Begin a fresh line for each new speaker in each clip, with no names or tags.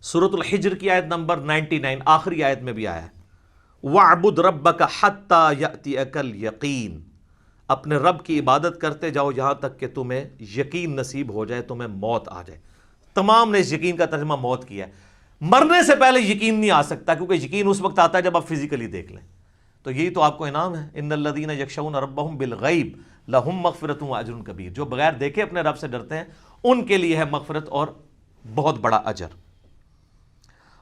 سورۃ الحجر کی آیت نمبر 99 آخری آیت میں بھی آیا ہے وَاعْبُدْ رَبَّكَ حَتَّى يَأْتِيَكَ الْيَقِينُ، اپنے رب کی عبادت کرتے جاؤ یہاں تک کہ تمہیں یقین نصیب ہو جائے، تمہیں موت آ جائے۔ تمام نے اس یقین کا ترجمہ موت کیا ہے۔ مرنے سے پہلے یقین نہیں آ سکتا، کیونکہ یقین اس وقت آتا ہے جب آپ فزیکلی دیکھ لیں۔ تو یہی تو آپ کو انعام ہے، ان الذین یخشون ربهم بالغیب لہم مغفرۃ واجر کبیر، جو بغیر دیکھے اپنے رب سے ڈرتے ہیں ان کے لیے ہے مغفرت اور بہت بڑا اجر۔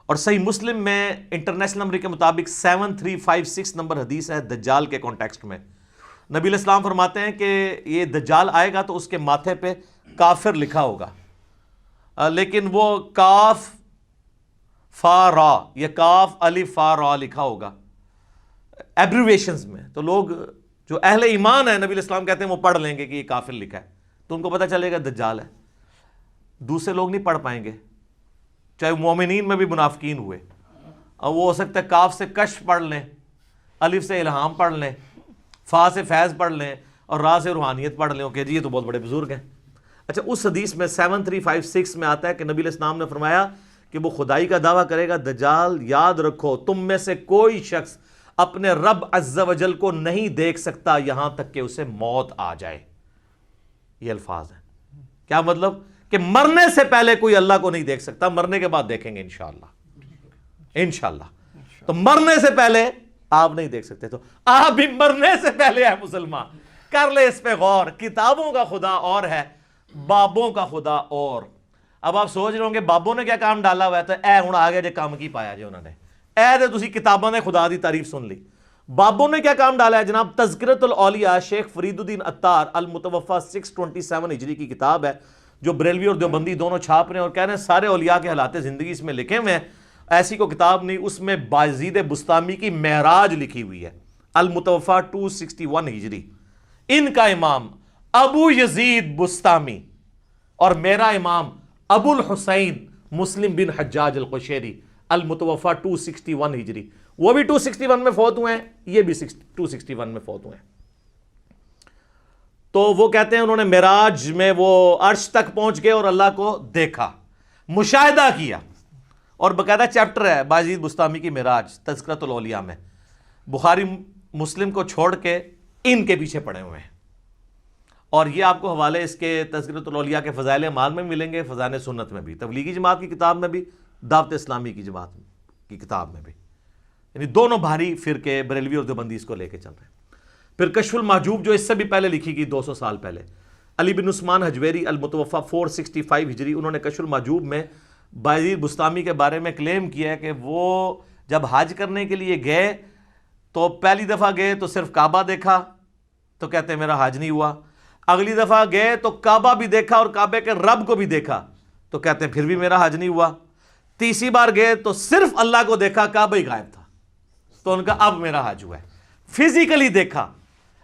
اور صحیح مسلم میں انٹرنیشنل نمبر کے مطابق 7356 نمبر حدیث ہے دجال کے کانٹیکسٹ میں۔ نبی علیہ السلام فرماتے ہیں کہ یہ دجال آئے گا تو اس کے ماتھے پہ کافر لکھا ہوگا، لیکن وہ کاف فا را یا کاف الف فا را لکھا ہوگا ایبریویشنز میں، تو لوگ جو اہل ایمان ہیں نبی علیہ السلام کہتے ہیں وہ پڑھ لیں گے کہ یہ کافر لکھا ہے، تو ان کو پتہ چلے گا دجال ہے۔ دوسرے لوگ نہیں پڑھ پائیں گے، چاہے مومنین میں بھی منافقین ہوئے، اور وہ ہو سکتا ہے کاف سے کشف پڑھ لیں، الف سے الہام پڑھ لیں، فا سے فیض پڑھ لیں، اور را سے روحانیت پڑھ لیں، کہ جی یہ تو بہت بڑے بزرگ ہیں۔ اچھا، اس حدیث میں 7356 میں آتا ہے کہ نبی علیہ السلام نے فرمایا کہ وہ خدائی کا دعویٰ کرے گا، دجال یاد رکھو تم میں سے کوئی شخص اپنے رب عز و جل کو نہیں دیکھ سکتا یہاں تک کہ اسے موت آ جائے۔ یہ الفاظ ہیں۔ کیا مطلب؟ کہ مرنے سے پہلے کوئی اللہ کو نہیں دیکھ سکتا، مرنے کے بعد دیکھیں گے انشاءاللہ، انشاءاللہ۔ تو مرنے سے پہلے آپ نہیں دیکھ سکتے، تو آپ بھی مرنے سے پہلے ہے مسلمان، کر لے اس پہ غور۔ کتابوں کا خدا اور ہے، بابوں کا خدا اور۔ اب آپ سوچ رہے ہوں گے بابوں نے کیا کام ڈالا ہوا ہے، تو اے ہوں آگے جو کام کی پایا جو انہوں نے، اے دے تسی کتابوں نے خدا دی تعریف سن لی۔ بابوں نے کیا کام ڈالا ہے جناب؟ تذکرۃ الاولیاء شیخ فرید الدین عطار المتوفی 627 ہجری کی کتاب ہے، جو بریلوی اور دیوبندی دونوں چھاپ رہے ہیں، اور کہہ رہے ہیں سارے اولیاء کے حالات زندگی اس میں لکھے ہوئے ہیں، ایسی کو کتاب نہیں۔ اس میں بایزید بسطامی کی معراج لکھی ہوئی ہے، المتوفی 261 ہجری۔ ان کا امام ابو یزید بسطامی اور میرا امام ابو الحسین مسلم بن حجاج القشیری المتوفی 261 ہجری، وہ بھی 261 میں فوت ہوئے ہیں، یہ بھی 261 میں فوت ہوئے ہیں۔ تو وہ کہتے ہیں انہوں نے معراج میں وہ عرش تک پہنچ گئے اور اللہ کو دیکھا، مشاہدہ کیا، اور باقاعدہ چیپٹر ہے بایزید بسطامی کی معراج تذکرۃ الاولیاء میں۔ بخاری مسلم کو چھوڑ کے ان کے پیچھے پڑے ہوئے ہیں، اور یہ آپ کو حوالے اس کے تذکرۃ الاولیاء کے فضائل اعمال میں ملیں گے، فضائل سنت میں بھی، تبلیغی جماعت کی کتاب میں بھی، دعوت اسلامی کی جماعت کی کتاب میں بھی، یعنی دونوں بھاری فرقے بریلوی اور دیوبندی اس کو لے کے چل رہے ہیں۔ پھر کشف المحجوب جو اس سے بھی پہلے لکھی گئی 200 سال پہلے، علی بن عثمان حجویری المتوفی 465 ہجری، انہوں نے کشف المحجوب میں بایزید بسطامی کے بارے میں کلیم کیا ہے کہ وہ جب حج کرنے کے لیے گئے تو پہلی دفعہ گئے تو صرف کعبہ دیکھا، تو کہتے ہیں میرا حج نہیں ہوا۔ اگلی دفعہ گئے تو کعبہ بھی دیکھا اور کعبے کے رب کو بھی دیکھا، تو کہتے ہیں پھر بھی میرا حج نہیں ہوا۔ تیسری بار گئے تو صرف اللہ کو دیکھا، کعبہ ہی غائب تھا، تو ان کا اب میرا حج ہوا ہے۔ فزیکلی دیکھا۔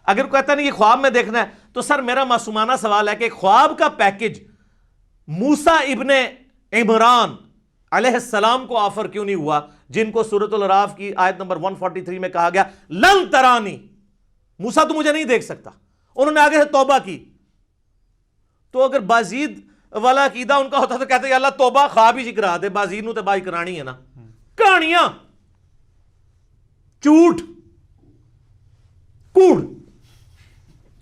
اگر کہتا نہیں یہ خواب میں دیکھنا ہے، تو سر میرا معصومانہ سوال ہے کہ خواب کا پیکج موسیٰ ابن عمران علیہ السلام کو آفر کیوں نہیں ہوا، جن کو سورۃ الاعراف کی آیت نمبر 143 میں کہا گیا لن ترانی، موسیٰ تو مجھے نہیں دیکھ سکتا، انہوں نے آگے سے توبہ کی۔ تو اگر بازید والا عقیدہ ان کا ہوتا تو کہتے ہیں اللہ توبہ خواب ہی کرا دے، بازید نو تے بائی کرانی ہے نا، کہانیاں، جھوٹ، کوڑ۔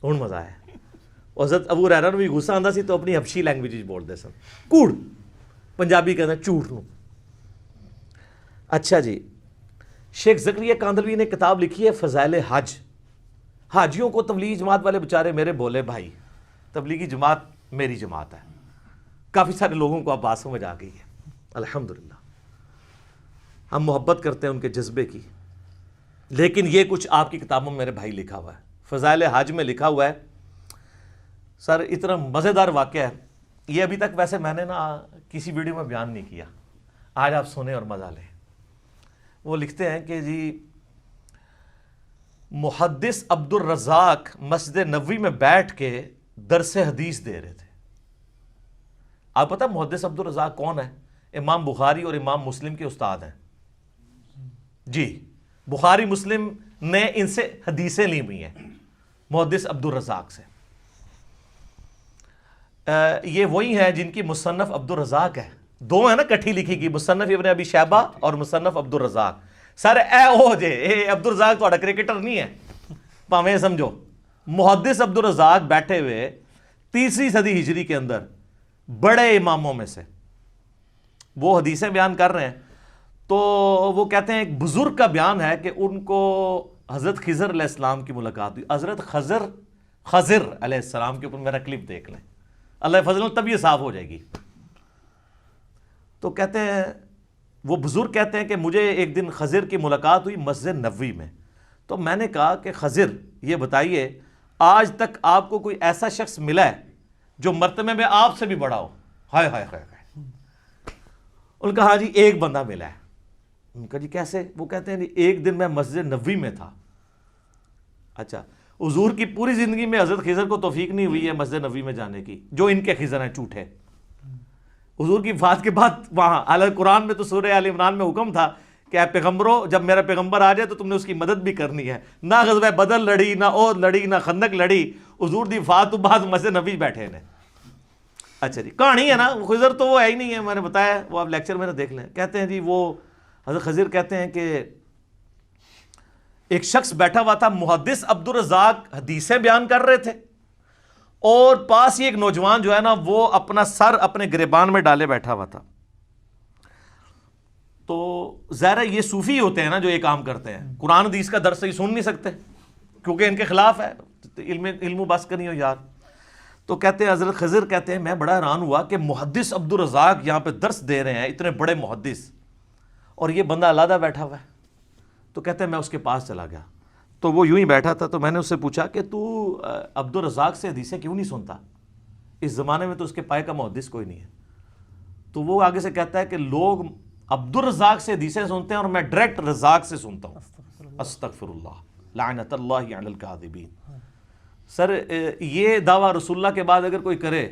ہن مزہ آیا۔ حضرت ابو ہریرہ نو بھی غصہ آندا سی تو اپنی حبشی لینگویج وچ بولدے سن، کوڑ، پنجابی کہتے ہیں جھوٹ نو۔ اچھا جی، شیخ زکریا کاندلوی نے کتاب لکھی ہے فضائل حج۔ حاجیوں کو تبلیغی جماعت والے بچارے میرے بولے بھائی، تبلیغی جماعت میری جماعت ہے، کافی سارے لوگوں کو اب بات سمجھ آ گئی ہے الحمدللہ، ہم محبت کرتے ہیں ان کے جذبے کی، لیکن یہ کچھ آپ کی کتابوں میں میرے بھائی لکھا ہوا ہے۔ فضائل حج میں لکھا ہوا ہے، سر اتنا مزیدار واقعہ ہے یہ، ابھی تک ویسے میں نے نا کسی ویڈیو میں بیان نہیں کیا، آج آپ سنیں اور مزہ لیں۔ وہ لکھتے ہیں کہ جی محدث عبد الرزاق مسجد نبوی میں بیٹھ کے درس حدیث دے رہے تھے۔ آپ پتہ محدث عبد الرزاق کون ہے؟ امام بخاری اور امام مسلم کے استاد ہیں جی، بخاری مسلم نے ان سے حدیثیں لی ہوئی ہیں محدث عبد الرزاق سے۔ یہ وہی ہیں جن کی مصنف عبد الرزاق ہے، دو ہیں نا کٹھی لکھی کی، مصنف ابن ابی شیبہ اور مصنف عبد الرزاق. سر اے او جے اے عبد الرزاق تھوڑا کرکٹر نہیں ہے پاویں سمجھو. محدث عبد الرزاق بیٹھے ہوئے 3 صدی ہجری کے اندر بڑے اماموں میں سے وہ حدیثیں بیان کر رہے ہیں. تو وہ کہتے ہیں ایک بزرگ کا بیان ہے کہ ان کو حضرت خضر علیہ السلام کی ملاقات ہوئی. حضرت خضر علیہ السلام کے اوپر میرا کلپ دیکھ لیں, اللہ فضل تب یہ صاف ہو جائے گی. تو کہتے ہیں وہ بزرگ کہتے ہیں کہ مجھے ایک دن خضر کی ملاقات ہوئی مسجد نبوی میں. تو میں نے کہا کہ خضر یہ بتائیے آج تک آپ کو کوئی ایسا شخص ملا ہے جو مرتبے میں آپ سے بھی بڑا ہو؟ ہائے ہائے ہائے. ان کا ہاں جی ایک بندہ ملا ہے. ان کا جی کیسے؟ وہ کہتے ہیں جی ایک دن میں مسجد نبوی میں تھا. اچھا, حضور کی پوری زندگی میں حضرت خضر کو توفیق نہیں ہوئی ہے مسجد نبوی میں جانے کی, جو ان کے خضر ہیں جھوٹے. حضور کی وفات کے بعد وہاں حالانکہ قرآن میں تو سورہ آل عمران میں حکم تھا کہ اے پیغمبروں جب میرا پیغمبر آ جائے تو تم نے اس کی مدد بھی کرنی ہے. نہ غزوہ بدر لڑی, نہ احد لڑی, نہ خندق لڑی. حضور دی وفات تو بعد مسجد نبوی بیٹھے نے. اچھا جی کہانی ہے نا, خضر تو وہ ہے ہی نہیں ہے, میں نے بتایا, وہ آپ لیکچر میں دیکھ لیں. کہتے ہیں جی وہ حضرت خضر کہتے ہیں کہ ایک شخص بیٹھا ہوا تھا, محدث عبد الرزاق حدیثیں بیان کر رہے تھے اور پاس ہی ایک نوجوان جو ہے نا وہ اپنا سر اپنے گریبان میں ڈالے بیٹھا ہوا تھا. تو ظاہر ہے یہ صوفی ہوتے ہیں نا جو یہ کام کرتے ہیں, قرآن حدیث کا درس ہی سن نہیں سکتے کیونکہ ان کے خلاف ہے, علم و بس کرنی ہو یار. تو کہتے ہیں حضرت خضر کہتے ہیں میں بڑا حیران ہوا کہ محدث عبد الرزاق یہاں پہ درس دے رہے ہیں, اتنے بڑے محدث, اور یہ بندہ علیحدہ بیٹھا ہوا ہے. تو کہتے ہیں میں اس کے پاس چلا گیا, تو وہ یوں ہی بیٹھا تھا. تو میں نے اس سے پوچھا کہ تو عبد الرزاق سے حدیثیں کیوں نہیں سنتا, اس زمانے میں تو اس کے پائے کا محدث کوئی نہیں ہے. تو وہ آگے سے کہتا ہے کہ لوگ عبد الرزاق سے حدیثیں سنتے ہیں اور میں ڈائریکٹ رزاق سے سنتا ہوں. استغفر اللہ لعنت اللہ علی الکاذبین. سر یہ دعویٰ رسول اللہ کے بعد اگر کوئی کرے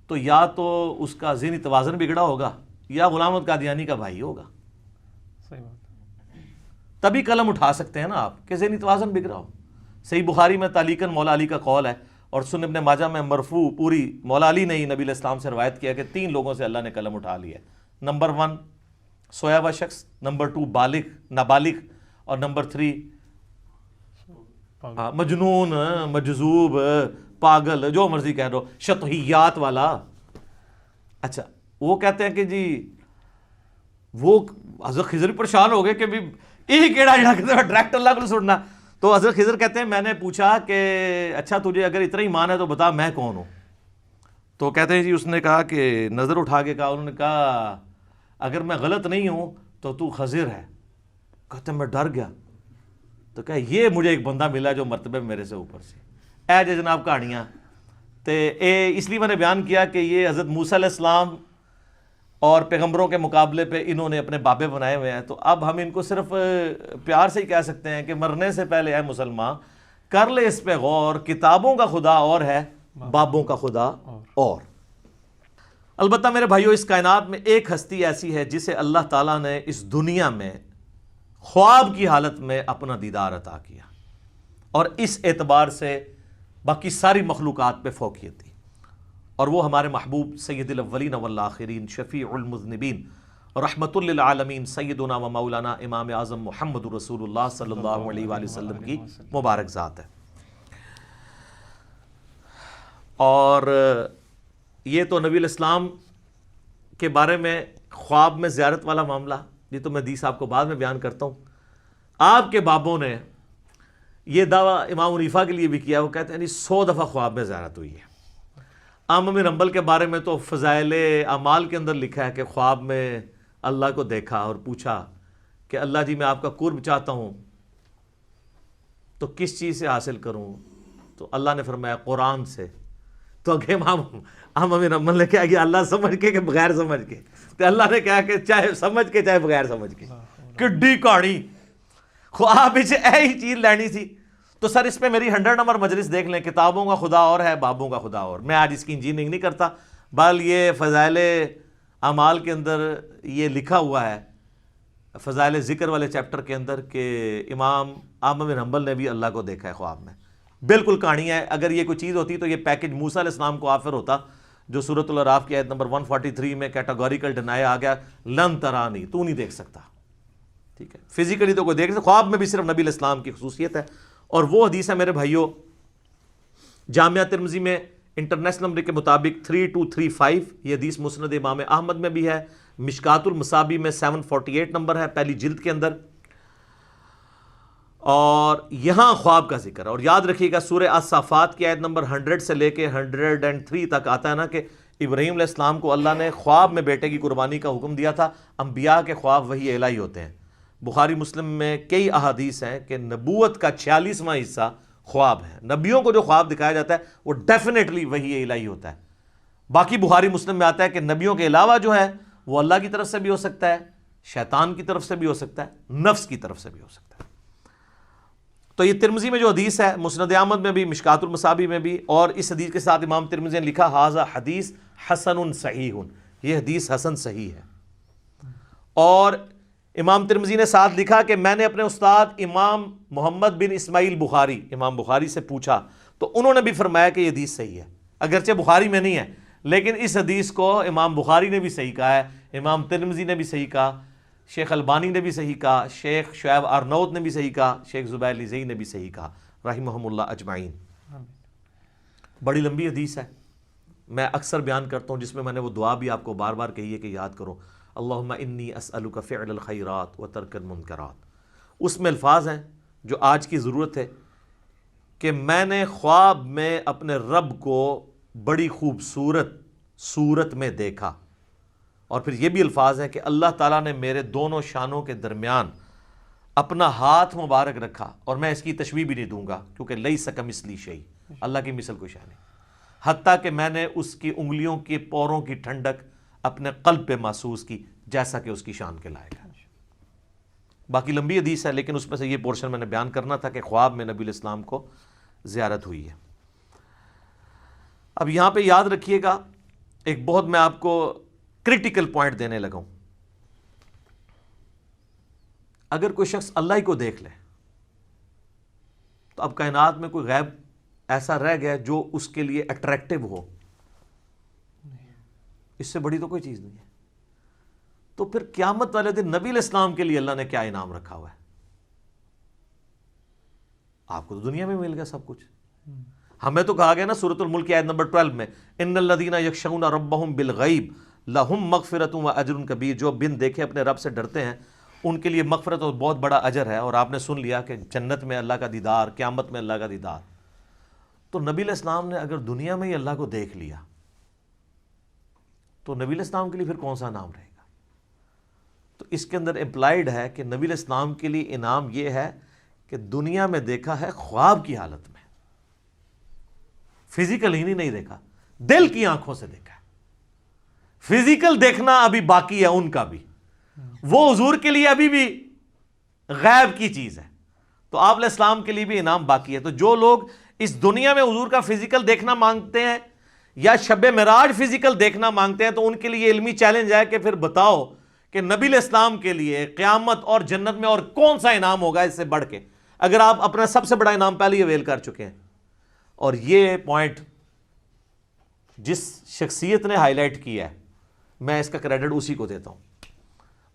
تو یا تو اس کا ذہنی توازن بگڑا ہوگا یا غلام احمد قادیانی کا بھائی ہوگا.
صحیح بات.
تبھی قلم اٹھا سکتے ہیں نا آپ کہ ذہنی توازن بگڑا ہو. صحیح بخاری میں تعلیقاً مولا علی کا قول ہے, اور سنن ابن ماجہ میں مرفوع پوری مولا علی نے ہی نبی علیہ السلام سے روایت کیا کہ 3 لوگوں سے اللہ نے قلم اٹھا لیا ہے. نمبر 1 سویا ہوا شخص, نمبر 2 بالغ نابالغ, اور نمبر 3 مجنون مجذوب پاگل جو مرضی کہہ دو, شطحیات والا. اچھا وہ کہتے ہیں کہ جی وہ حضرت خضر پریشان ہو گئے کہ بھی یہ کیڑا جڑا کہتے ہیں ڈائریکٹ اللہ کو سننا. تو حضرت خضر کہتے ہیں میں نے پوچھا کہ اچھا تجھے اگر اتنا ایمان ہے تو بتا میں کون ہوں. تو کہتے ہیں جی اس نے کہا کہ نظر اٹھا کے کہا, انہوں نے کہا اگر میں غلط نہیں ہوں تو خضر ہے. کہتے ہیں میں ڈر گیا. تو کہا یہ مجھے ایک بندہ ملا جو مرتبہ میرے سے اوپر سے. اے جے جناب کہانیاں تے اس لیے میں نے بیان کیا کہ یہ حضرت موسیٰ علیہ السلام اور پیغمبروں کے مقابلے پہ انہوں نے اپنے بابے بنائے ہوئے ہیں. تو اب ہم ان کو صرف پیار سے ہی کہہ سکتے ہیں کہ مرنے سے پہلے اے مسلمان کر لے اس پہ غور, کتابوں کا خدا اور ہے, بابوں کا خدا اور. البتہ میرے بھائیو اس کائنات میں ایک ہستی ایسی ہے جسے اللہ تعالیٰ نے اس دنیا میں خواب کی حالت میں اپنا دیدار عطا کیا, اور اس اعتبار سے باقی ساری مخلوقات پہ فوقیت دی, اور وہ ہمارے محبوب سید الاولین والآخرین شفیع المذنبین رحمت للعالمین سیدنا و مولانا امام اعظم محمد رسول اللہ صلی اللہ علیہ وآلہ وسلم کی مبارک ذات ہے. اور یہ تو نبی الاسلام کے بارے میں خواب میں زیارت والا معاملہ, یہ تو میں حدیث آپ کو بعد میں بیان کرتا ہوں. آپ کے بابوں نے یہ دعویٰ امام حنیفہ کے لیے بھی کیا, وہ کہتے ہیں 100 دفعہ خواب میں زیارت ہوئی ہے. احمد بن حنبل کے بارے میں تو فضائل اعمال کے اندر لکھا ہے کہ خواب میں اللہ کو دیکھا اور پوچھا کہ اللہ جی میں آپ کا قرب چاہتا ہوں تو کس چیز سے حاصل کروں, تو اللہ نے فرمایا قرآن سے. تو اگے امام احمد بن حنبل نے کہا کہ اللہ سمجھ کے کہ بغیر سمجھ کے, تو اللہ نے کہا کہ چاہے سمجھ کے چاہے بغیر سمجھ کے. کڈی کہانی خواب ہی چیز لینی تھی. تو سر اس پہ میری 100 نمبر مجلس دیکھ لیں, کتابوں کا خدا اور ہے, بابوں کا خدا اور. میں آج اس کی انجینئرنگ نہیں کرتا, بل یہ فضائل اعمال کے اندر یہ لکھا ہوا ہے فضائل ذکر والے چیپٹر کے اندر کہ امام احمد بن حنبل نے بھی اللہ کو دیکھا ہے خواب میں. بالکل کہانی ہے. اگر یہ کوئی چیز ہوتی تو یہ پیکج موسیٰ علیہ السلام کو آفر ہوتا, جو سورۃ الاعراف کی آیت نمبر 143 میں کیٹاگوریکل ڈینائی آ گیا، لن ترانی، تو نہیں دیکھ سکتا، ٹھیک ہے، فزیکلی تو کوئی دیکھ سکتا، خواب میں بھی صرف نبی علیہ السلام کی خصوصیت ہے۔ اور وہ حدیث ہے میرے بھائیوں جامعہ ترمذی میں انٹرنیشنل نمبر کے مطابق 3235، یہ حدیث مسند امام احمد میں بھی ہے، مشکات المصابی میں 748 نمبر ہے پہلی جلد کے اندر، اور یہاں خواب کا ذکر ہے۔ اور یاد رکھیے گا سورہ الصافات کی آیت نمبر 100 سے لے کے 103 تک آتا ہے نا کہ ابراہیم علیہ السلام کو اللہ نے خواب میں بیٹے کی قربانی کا حکم دیا تھا۔ انبیاء کے خواب وحی الہی ہوتے ہیں۔ بخاری مسلم میں کئی احادیث ہیں کہ نبوت کا 46واں حصہ خواب ہے، نبیوں کو جو خواب دکھایا جاتا ہے وہ ڈیفینیٹلی وحی الہی ہوتا ہے۔ باقی بخاری مسلم میں آتا ہے کہ نبیوں کے علاوہ جو ہے وہ اللہ کی طرف سے بھی ہو سکتا ہے، شیطان کی طرف سے بھی ہو سکتا ہے، نفس کی طرف سے بھی ہو سکتا ہے۔ تو یہ ترمذی میں جو حدیث ہے، مسند احمد میں بھی، مشکات المصابی میں بھی، اور اس حدیث کے ساتھ امام ترمذی نے لکھا ھذا حدیث حسن صحیح، یہ حدیث حسن صحیح ہے۔ اور امام ترمذی نے ساتھ لکھا کہ میں نے اپنے استاد امام محمد بن اسماعیل بخاری، امام بخاری سے پوچھا تو انہوں نے بھی فرمایا کہ یہ حدیث صحیح ہے، اگرچہ بخاری میں نہیں ہے لیکن اس حدیث کو امام بخاری نے بھی صحیح کہا ہے، امام ترمذی نے بھی صحیح کہا، شیخ البانی نے بھی صحیح کہا، شیخ شعیب ارنوت نے بھی صحیح کہا، شیخ زبیر لیزئی نے بھی صحیح کہا رحمہم اللہ اجمعین۔ بڑی لمبی حدیث ہے، میں اکثر بیان کرتا ہوں، جس میں نے وہ دعا بھی آپ کو بار بار کہی ہے کہ یاد کرو، اللہم انی اسألک فعل الخیرات و ترک المنکرات۔ اس میں الفاظ ہیں جو آج کی ضرورت ہے کہ میں نے خواب میں اپنے رب کو بڑی خوبصورت صورت میں دیکھا، اور پھر یہ بھی الفاظ ہیں کہ اللہ تعالیٰ نے میرے دونوں شانوں کے درمیان اپنا ہاتھ مبارک رکھا، اور میں اس کی تشبیہ بھی نہیں دوں گا کیونکہ لیس کمثلہ شیء، اللہ کی مثل کوئی شے نہیں، حتیٰ کہ میں نے اس کی انگلیوں کے پوروں کی ٹھنڈک اپنے قلب پہ محسوس کی جیسا کہ اس کی شان کے لائق ہے۔ باقی لمبی حدیث ہے لیکن اس میں سے یہ پورشن میں نے بیان کرنا تھا کہ خواب میں نبی علیہ السلام کو زیارت ہوئی ہے۔ اب یہاں پہ یاد رکھیے گا ایک بہت میں آپ کو کریٹیکل پوائنٹ دینے لگا ہوں، اگر کوئی شخص اللہ ہی کو دیکھ لے تو اب کائنات میں کوئی غیب ایسا رہ گیا جو اس کے لیے اٹریکٹیو ہو، اس سے بڑی تو کوئی چیز نہیں ہے۔ تو پھر قیامت والے دن نبی علیہ السلام کے لیے اللہ نے کیا انعام رکھا ہوا ہے؟ آپ کو تو دنیا میں مل گیا سب کچھ، ہمیں تو کہا گیا نا سورۃ الملک کی آیت نمبر 12 میں ان الذین یخشون ربہم بالغیب لہم مغفرۃ و اجر کبیر، جو بن دیکھے اپنے رب سے ڈرتے ہیں ان کے لیے مغفرت اور بہت بڑا اجر ہے۔ اور آپ نے سن لیا کہ جنت میں اللہ کا دیدار، قیامت میں اللہ کا دیدار۔ تو نبی علیہ السلام نے اگر دنیا میں ہی اللہ کو دیکھ لیا تو نبی علیہ السلام کے لیے پھر کون سا انعام رہے گا؟ تو اس کے اندر امپلائیڈ ہے کہ نبی علیہ السلام کے لیے انعام یہ ہے کہ دنیا میں دیکھا ہے خواب کی حالت میں، فزیکل ہی نہیں دیکھا، دل کی آنکھوں سے دیکھا ہے۔ فزیکل دیکھنا ابھی باقی ہے ان کا بھی، وہ حضور کے لیے ابھی بھی غیب کی چیز ہے، تو آپ علیہ السلام کے لیے بھی انعام باقی ہے۔ تو جو لوگ اس دنیا میں حضور کا فزیکل دیکھنا مانگتے ہیں یا شب معراج فزیکل دیکھنا مانگتے ہیں تو ان کے لیے علمی چیلنج ہے کہ پھر بتاؤ کہ نبی علیہ السلام کے لیے قیامت اور جنت میں اور کون سا انعام ہوگا اس سے بڑھ کے، اگر آپ اپنا سب سے بڑا انعام پہلے ہی اویل کر چکے ہیں۔ اور یہ پوائنٹ جس شخصیت نے ہائی لائٹ کیا ہے میں اس کا کریڈٹ اسی کو دیتا ہوں،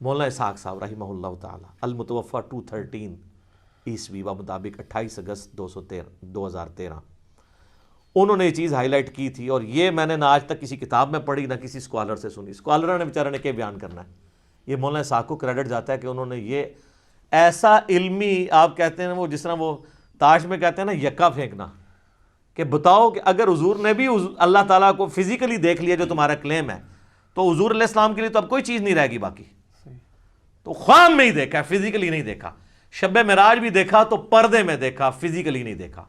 مولانا اسحاق صاحب رحمہ اللہ تعالی، المتوفی 213 عیسوی مطابق 28 اگست 2013، انہوں نے یہ چیز ہائی لائٹ کی تھی، اور یہ میں نے نہ آج تک کسی کتاب میں پڑھی نہ کسی اسکالر سے سنی۔ اسکالر نے بیچارے نے کیا بیان کرنا ہے، یہ مولانا اسحاق کو کریڈٹ جاتا ہے کہ انہوں نے یہ ایسا علمی، آپ کہتے ہیں وہ جس طرح وہ تاش میں کہتے ہیں نا یکا پھینکنا، کہ بتاؤ کہ اگر حضور نے بھی اللہ تعالیٰ کو فزیکلی دیکھ لیا جو تمہارا کلیم ہے تو حضور علیہ السلام کے لیے تو اب کوئی چیز نہیں رہے گی باقی۔ تو خواب میں ہی دیکھا، فزیکلی نہیں دیکھا، شب معراج بھی دیکھا تو پردے میں دیکھا، فزیکلی نہیں دیکھا۔